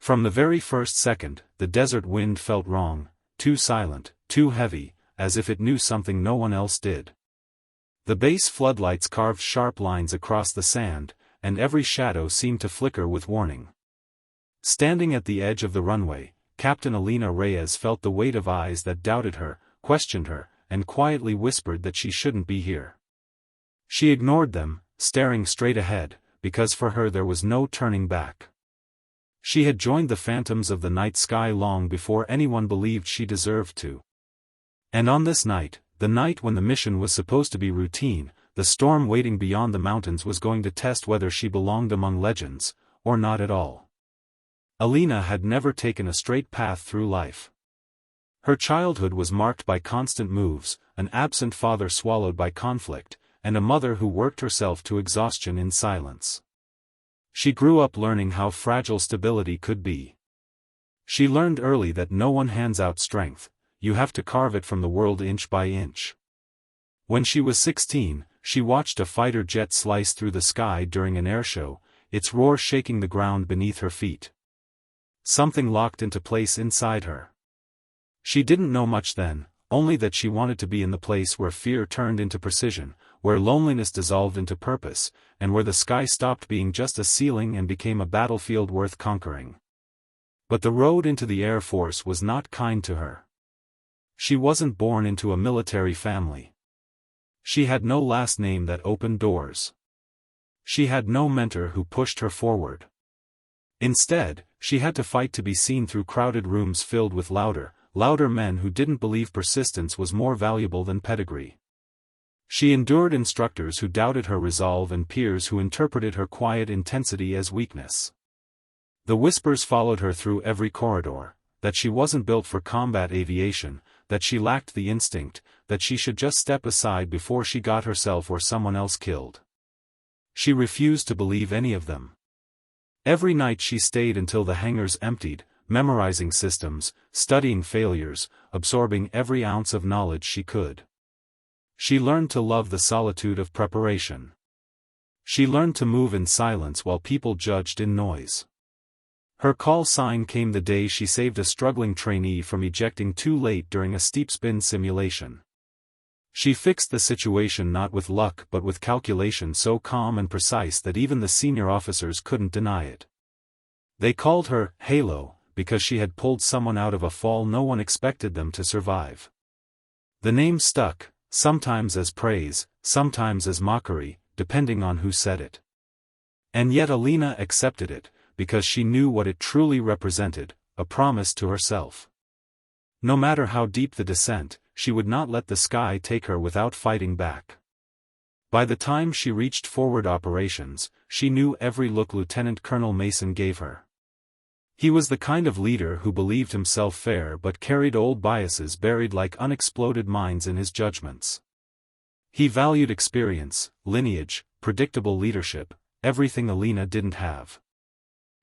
From the very first second, the desert wind felt wrong, too silent, too heavy, as if it knew something no one else did. The base floodlights carved sharp lines across the sand, and every shadow seemed to flicker with warning. Standing at the edge of the runway, Captain Alina Reyes felt the weight of eyes that doubted her, questioned her, and quietly whispered that she shouldn't be here. She ignored them, staring straight ahead, because for her there was no turning back. She had joined the phantoms of the night sky long before anyone believed she deserved to. And on this night, the night when the mission was supposed to be routine, the storm waiting beyond the mountains was going to test whether she belonged among legends, or not at all. Alina had never taken a straight path through life. Her childhood was marked by constant moves, an absent father swallowed by conflict, and a mother who worked herself to exhaustion in silence. She grew up learning how fragile stability could be. She learned early that no one hands out strength, you have to carve it from the world inch by inch. When she was 16, she watched a fighter jet slice through the sky during an airshow, its roar shaking the ground beneath her feet. Something locked into place inside her. She didn't know much then, only that she wanted to be in the place where fear turned into precision, where loneliness dissolved into purpose, and where the sky stopped being just a ceiling and became a battlefield worth conquering. But the road into the Air Force was not kind to her. She wasn't born into a military family. She had no last name that opened doors. She had no mentor who pushed her forward. Instead, she had to fight to be seen through crowded rooms filled with louder men who didn't believe persistence was more valuable than pedigree. She endured instructors who doubted her resolve and peers who interpreted her quiet intensity as weakness. The whispers followed her through every corridor, that she wasn't built for combat aviation, that she lacked the instinct, that she should just step aside before she got herself or someone else killed. She refused to believe any of them. Every night she stayed until the hangars emptied, memorizing systems, studying failures, absorbing every ounce of knowledge she could. She learned to love the solitude of preparation. She learned to move in silence while people judged in noise. Her call sign came the day she saved a struggling trainee from ejecting too late during a steep spin simulation. She fixed the situation not with luck but with calculation so calm and precise that even the senior officers couldn't deny it. They called her Halo, because she had pulled someone out of a fall no one expected them to survive. The name stuck, sometimes as praise, sometimes as mockery, depending on who said it. And yet Alina accepted it, because she knew what it truly represented, a promise to herself. No matter how deep the descent, she would not let the sky take her without fighting back. By the time she reached forward operations, she knew every look Lieutenant Colonel Mason gave her. He was the kind of leader who believed himself fair but carried old biases buried like unexploded mines in his judgments. He valued experience, lineage, predictable leadership, everything Alina didn't have.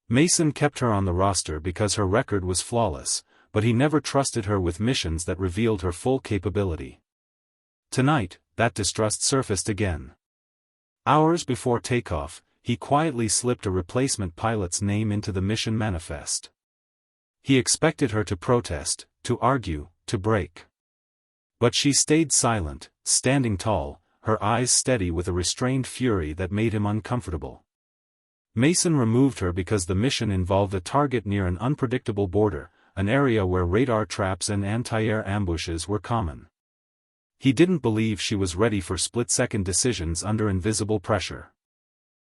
Mason kept her on the roster because her record was flawless, but he never trusted her with missions that revealed her full capability. Tonight, that distrust surfaced again. Hours before takeoff, he quietly slipped a replacement pilot's name into the mission manifest. He expected her to protest, to argue, to break. But she stayed silent, standing tall, her eyes steady with a restrained fury that made him uncomfortable. Mason removed her because the mission involved a target near an unpredictable border, an area where radar traps and anti-air ambushes were common. He didn't believe she was ready for split-second decisions under invisible pressure.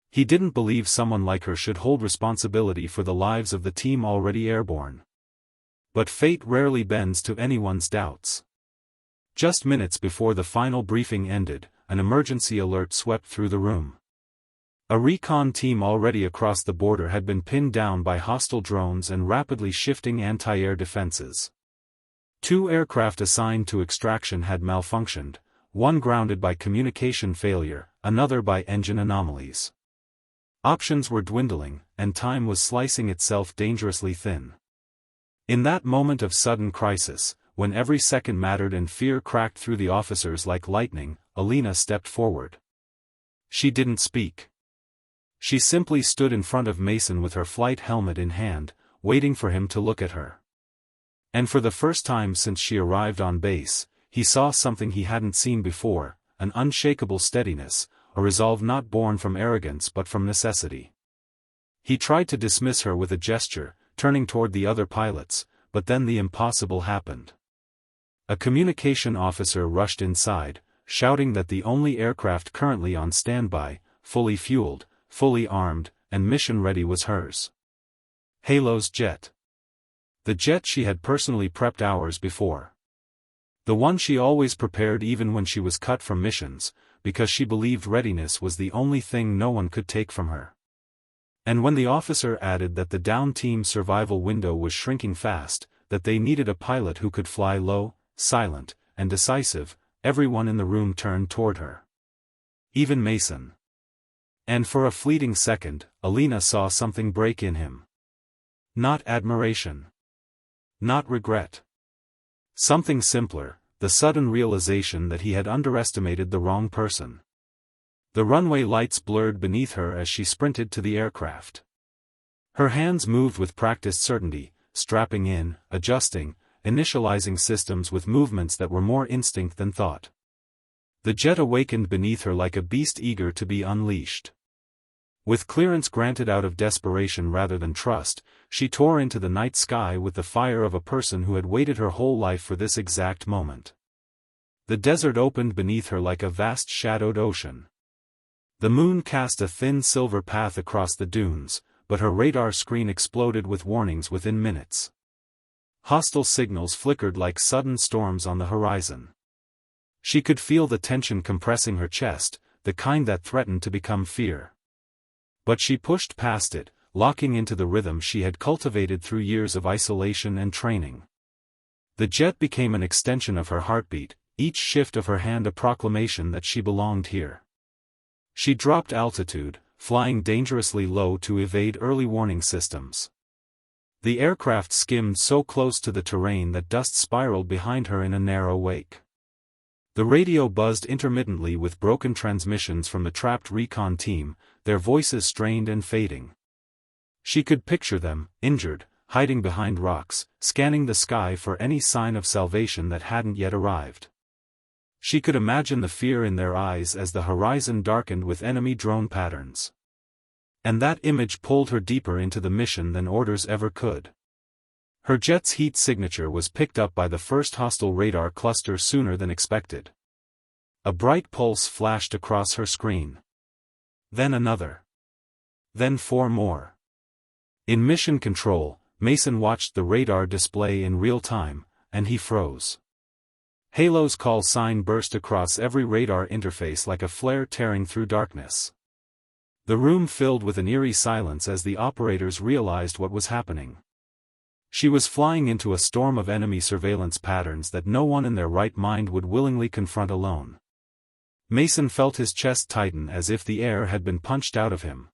He didn't believe someone like her should hold responsibility for the lives of the team already airborne. But fate rarely bends to anyone's doubts. Just minutes before the final briefing ended, an emergency alert swept through the room. A recon team already across the border had been pinned down by hostile drones and rapidly shifting anti-air defenses. 2 aircraft assigned to extraction had malfunctioned, one grounded by communication failure, another by engine anomalies. Options were dwindling, and time was slicing itself dangerously thin. In that moment of sudden crisis, when every second mattered and fear cracked through the officers like lightning, Alina stepped forward. She didn't speak. She simply stood in front of Mason with her flight helmet in hand, waiting for him to look at her. And for the first time since she arrived on base, he saw something he hadn't seen before, an unshakable steadiness, a resolve not born from arrogance but from necessity. He tried to dismiss her with a gesture, turning toward the other pilots, but then the impossible happened. A communication officer rushed inside, shouting that the only aircraft currently on standby, fully fueled, fully armed, and mission-ready was hers. Halo's jet. The jet she had personally prepped hours before. The one she always prepared even when she was cut from missions, because she believed readiness was the only thing no one could take from her. And when the officer added that the down team's survival window was shrinking fast, that they needed a pilot who could fly low, silent, and decisive, everyone in the room turned toward her. Even Mason. And for a fleeting second, Alina saw something break in him. Not admiration. Not regret. Something simpler, the sudden realization that he had underestimated the wrong person. The runway lights blurred beneath her as she sprinted to the aircraft. Her hands moved with practiced certainty, strapping in, adjusting, initializing systems with movements that were more instinct than thought. The jet awakened beneath her like a beast eager to be unleashed. With clearance granted out of desperation rather than trust, she tore into the night sky with the fire of a person who had waited her whole life for this exact moment. The desert opened beneath her like a vast shadowed ocean. The moon cast a thin silver path across the dunes, but her radar screen exploded with warnings within minutes. Hostile signals flickered like sudden storms on the horizon. She could feel the tension compressing her chest, the kind that threatened to become fear. But she pushed past it, locking into the rhythm she had cultivated through years of isolation and training. The jet became an extension of her heartbeat, each shift of her hand a proclamation that she belonged here. She dropped altitude, flying dangerously low to evade early warning systems. The aircraft skimmed so close to the terrain that dust spiraled behind her in a narrow wake. The radio buzzed intermittently with broken transmissions from the trapped recon team, their voices strained and fading. She could picture them, injured, hiding behind rocks, scanning the sky for any sign of salvation that hadn't yet arrived. She could imagine the fear in their eyes as the horizon darkened with enemy drone patterns. And that image pulled her deeper into the mission than orders ever could. Her jet's heat signature was picked up by the first hostile radar cluster sooner than expected. A bright pulse flashed across her screen. Then another. Then 4 more. In mission control, Mason watched the radar display in real time, and he froze. Halo's call sign burst across every radar interface like a flare tearing through darkness. The room filled with an eerie silence as the operators realized what was happening. She was flying into a storm of enemy surveillance patterns that no one in their right mind would willingly confront alone. Mason felt his chest tighten as if the air had been punched out of him.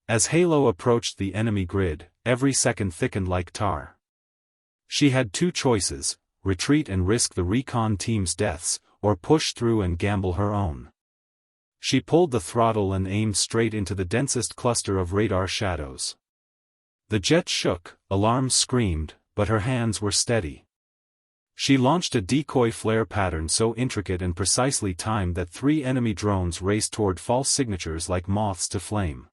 As Halo approached the enemy grid, every second thickened like tar. She had 2 choices, retreat and risk the recon team's deaths, or push through and gamble her own. She pulled the throttle and aimed straight into the densest cluster of radar shadows. The jet shook, alarms screamed, but her hands were steady. She launched a decoy flare pattern so intricate and precisely timed that 3 enemy drones raced toward false signatures like moths to flame.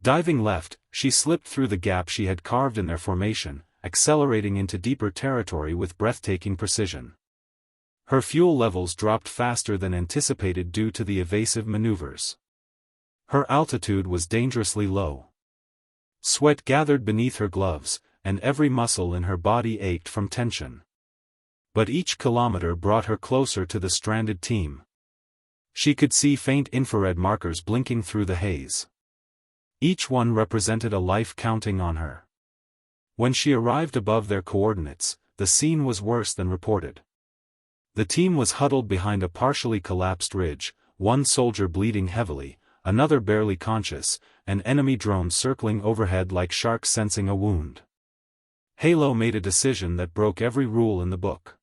Diving left, she slipped through the gap she had carved in their formation, accelerating into deeper territory with breathtaking precision. Her fuel levels dropped faster than anticipated due to the evasive maneuvers. Her altitude was dangerously low. Sweat gathered beneath her gloves, and every muscle in her body ached from tension. But each kilometer brought her closer to the stranded team. She could see faint infrared markers blinking through the haze. Each one represented a life counting on her. When she arrived above their coordinates, the scene was worse than reported. The team was huddled behind a partially collapsed ridge, one soldier bleeding heavily, another barely conscious, and enemy drones circling overhead like sharks sensing a wound. Halo made a decision that broke every rule in the book.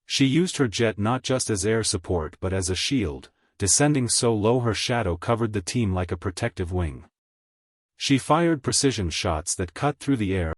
She used her jet not just as air support but as a shield, descending so low her shadow covered the team like a protective wing. She fired precision shots that cut through the air,